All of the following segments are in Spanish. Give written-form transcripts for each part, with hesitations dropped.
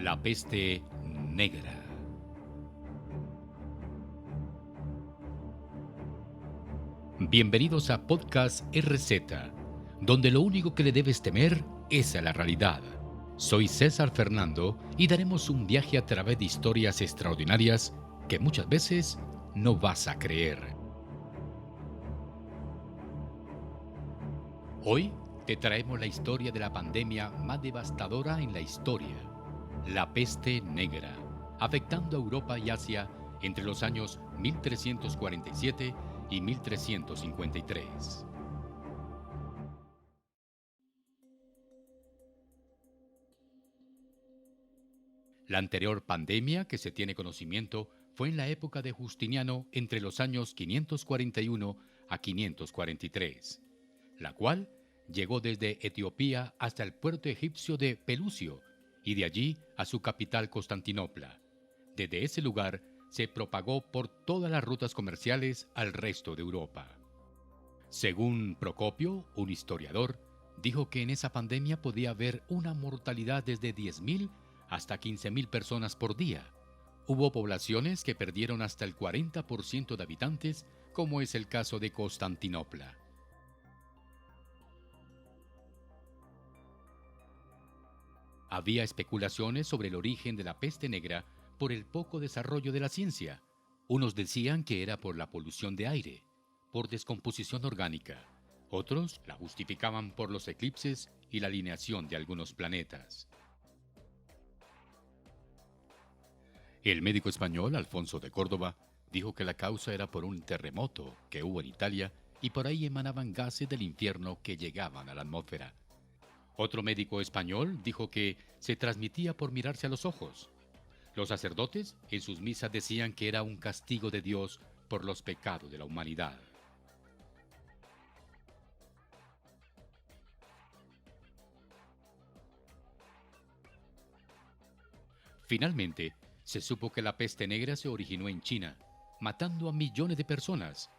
La peste negra. Bienvenidos a Podcast RZ, donde lo único que le debes temer es a la realidad. Soy César Fernando y daremos un viaje a través de historias extraordinarias que muchas veces no vas a creer. Hoy te traemos la historia de la pandemia más devastadora en la historia, la peste negra, afectando a Europa y Asia entre los años 1347 y 1353. La anterior pandemia que se tiene conocimiento fue en la época de Justiniano entre los años 541 a 543, la cual llegó desde Etiopía hasta el puerto egipcio de Pelucio y de allí a su capital Constantinopla. Desde ese lugar se propagó por todas las rutas comerciales al resto de Europa. Según Procopio, un historiador, dijo que en esa pandemia podía haber una mortalidad desde 10.000 hasta 15.000 personas por día. Hubo poblaciones que perdieron hasta el 40% de habitantes, como es el caso de Constantinopla. Había especulaciones sobre el origen de la peste negra por el poco desarrollo de la ciencia. Unos decían que era por la polución de aire, por descomposición orgánica. Otros la justificaban por los eclipses y la alineación de algunos planetas. El médico español Alfonso de Córdoba dijo que la causa era por un terremoto que hubo en Italia y por ahí emanaban gases del infierno que llegaban a la atmósfera. Otro médico español dijo que se transmitía por mirarse a los ojos. Los sacerdotes en sus misas decían que era un castigo de Dios por los pecados de la humanidad. Finalmente, se supo que la peste negra se originó en China, matando a millones de personas.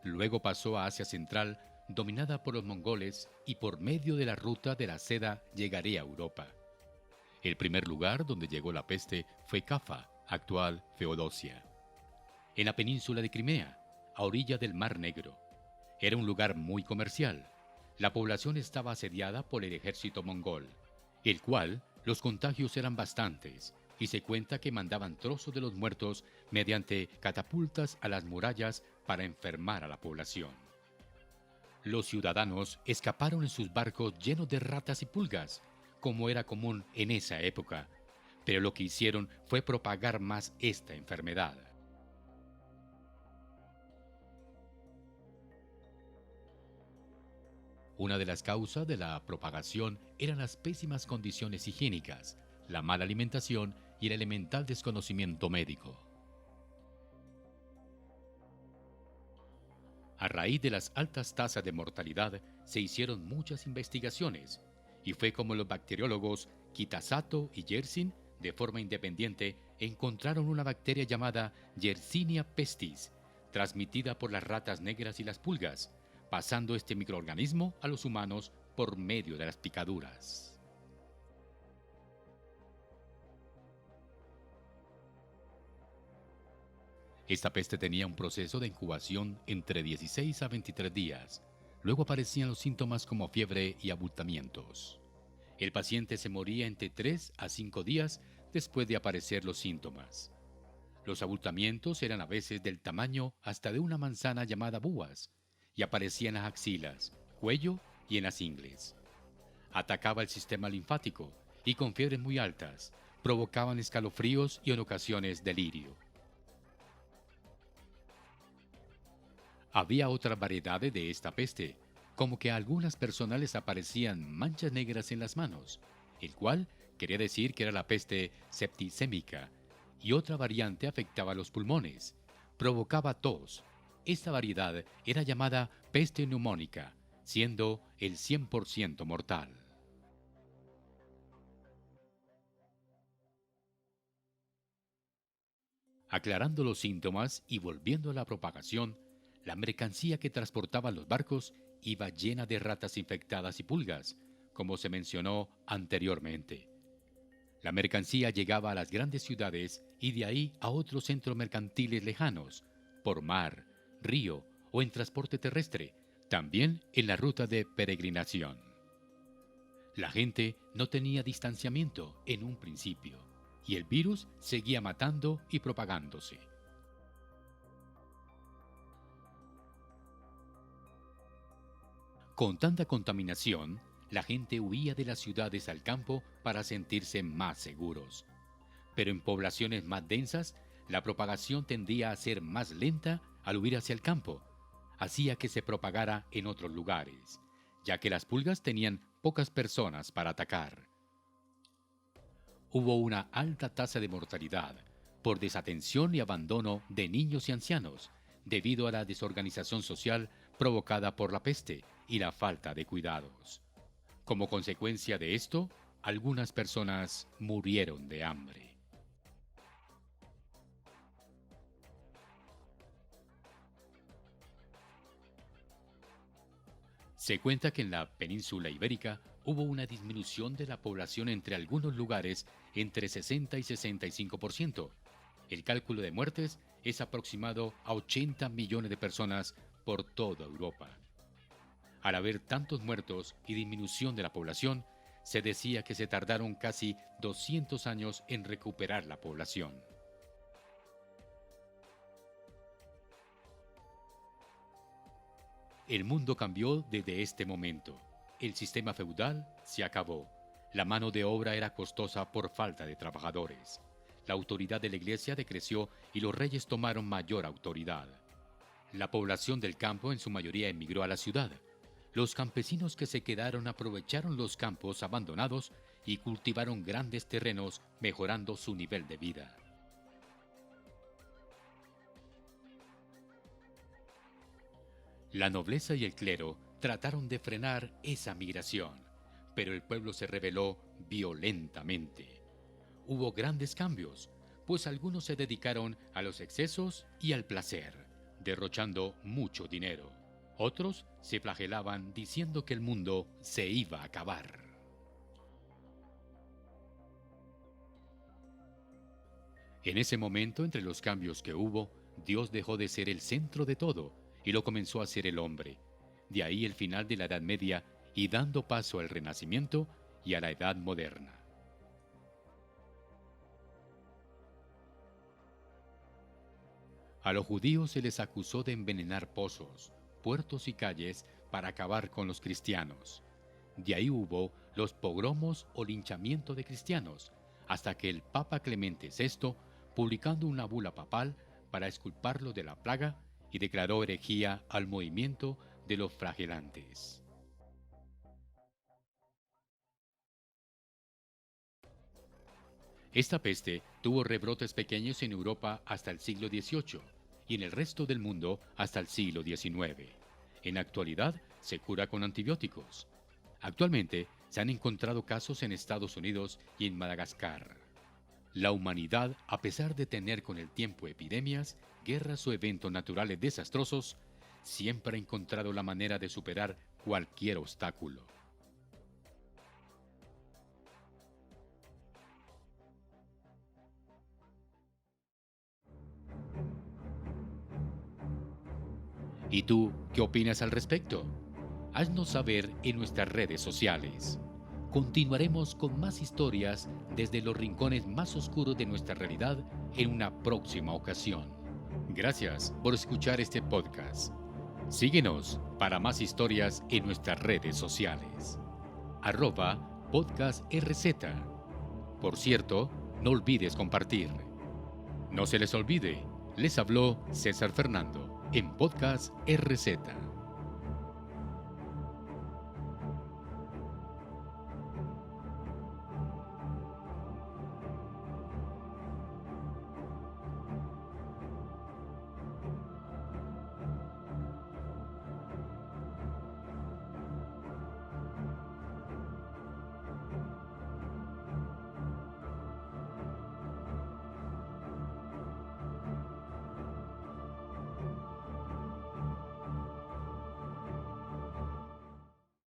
Luego pasó a Asia Central, dominada por los mongoles, y por medio de la ruta de la seda llegaría a Europa. El primer lugar donde llegó la peste fue Cafa, actual Feodosia, en la península de Crimea, a orilla del Mar Negro. Era un lugar muy comercial. La población estaba asediada por el ejército mongol, el cual los contagios eran bastantes, y se cuenta que mandaban trozos de los muertos mediante catapultas a las murallas para enfermar a la población. Los ciudadanos escaparon en sus barcos llenos de ratas y pulgas, como era común en esa época, pero lo que hicieron fue propagar más esta enfermedad. Una de las causas de la propagación eran las pésimas condiciones higiénicas, la mala alimentación y el elemental desconocimiento médico. A raíz de las altas tasas de mortalidad, se hicieron muchas investigaciones, y fue como los bacteriólogos Kitasato y Yersin, de forma independiente, encontraron una bacteria llamada Yersinia pestis, transmitida por las ratas negras y las pulgas, pasando este microorganismo a los humanos por medio de las picaduras. Esta peste tenía un proceso de incubación entre 16 a 23 días. Luego aparecían los síntomas como fiebre y abultamientos. El paciente se moría entre 3 a 5 días después de aparecer los síntomas. Los abultamientos eran a veces del tamaño hasta de una manzana llamada búas y aparecían en las axilas, cuello y en las ingles. Atacaba el sistema linfático y con fiebres muy altas provocaban escalofríos y en ocasiones delirio. Había otras variedades de esta peste, como que a algunas personas les aparecían manchas negras en las manos, el cual quería decir que era la peste septicémica, y otra variante afectaba los pulmones, provocaba tos. Esta variedad era llamada peste neumónica, siendo el 100% mortal. Aclarando los síntomas y volviendo a la propagación, la mercancía que transportaban los barcos iba llena de ratas infectadas y pulgas, como se mencionó anteriormente. La mercancía llegaba a las grandes ciudades y de ahí a otros centros mercantiles lejanos, por mar, río o en transporte terrestre, también en la ruta de peregrinación. La gente no tenía distanciamiento en un principio y el virus seguía matando y propagándose. Con tanta contaminación, la gente huía de las ciudades al campo para sentirse más seguros. Pero en poblaciones más densas, la propagación tendía a ser más lenta al huir hacia el campo. Hacía que se propagara en otros lugares, ya que las pulgas tenían pocas personas para atacar. Hubo una alta tasa de mortalidad por desatención y abandono de niños y ancianos, debido a la desorganización social provocada por la peste y la falta de cuidados. Como consecuencia de esto, algunas personas murieron de hambre. Se cuenta que en la península ibérica hubo una disminución de la población entre algunos lugares entre 60 y 65%. El cálculo de muertes es aproximado a 80 millones de personas por toda Europa. Al haber tantos muertos y disminución de la población, se decía que se tardaron casi 200 años en recuperar la población. El mundo cambió desde este momento. El sistema feudal se acabó. La mano de obra era costosa por falta de trabajadores. La autoridad de la iglesia decreció y los reyes tomaron mayor autoridad. La población del campo en su mayoría emigró a la ciudad. Los campesinos que se quedaron aprovecharon los campos abandonados y cultivaron grandes terrenos, mejorando su nivel de vida. La nobleza y el clero trataron de frenar esa migración, pero el pueblo se rebeló violentamente. Hubo grandes cambios, pues algunos se dedicaron a los excesos y al placer, derrochando mucho dinero. Otros se flagelaban diciendo que el mundo se iba a acabar. En ese momento, entre los cambios que hubo, Dios dejó de ser el centro de todo y lo comenzó a ser el hombre. De ahí el final de la Edad Media y dando paso al Renacimiento y a la Edad Moderna. A los judíos se les acusó de envenenar pozos, puertos y calles para acabar con los cristianos. De ahí hubo los pogromos o linchamiento de cristianos, hasta que el Papa Clemente VI, publicando una bula papal para exculparlo de la plaga, y declaró herejía al movimiento de los flagelantes. Esta peste tuvo rebrotes pequeños en Europa hasta el siglo XVIII y en el resto del mundo hasta el siglo XIX. En la actualidad se cura con antibióticos. Actualmente se han encontrado casos en Estados Unidos y en Madagascar. La humanidad, a pesar de tener con el tiempo epidemias, guerras o eventos naturales desastrosos, siempre ha encontrado la manera de superar cualquier obstáculo. ¿Y tú qué opinas al respecto? Haznos saber en nuestras redes sociales. Continuaremos con más historias desde los rincones más oscuros de nuestra realidad en una próxima ocasión. Gracias por escuchar este podcast. Síguenos para más historias en nuestras redes sociales. @podcastRZ. Por cierto, no olvides compartir. No se les olvide, les habló César Fernando en Podcast RZ.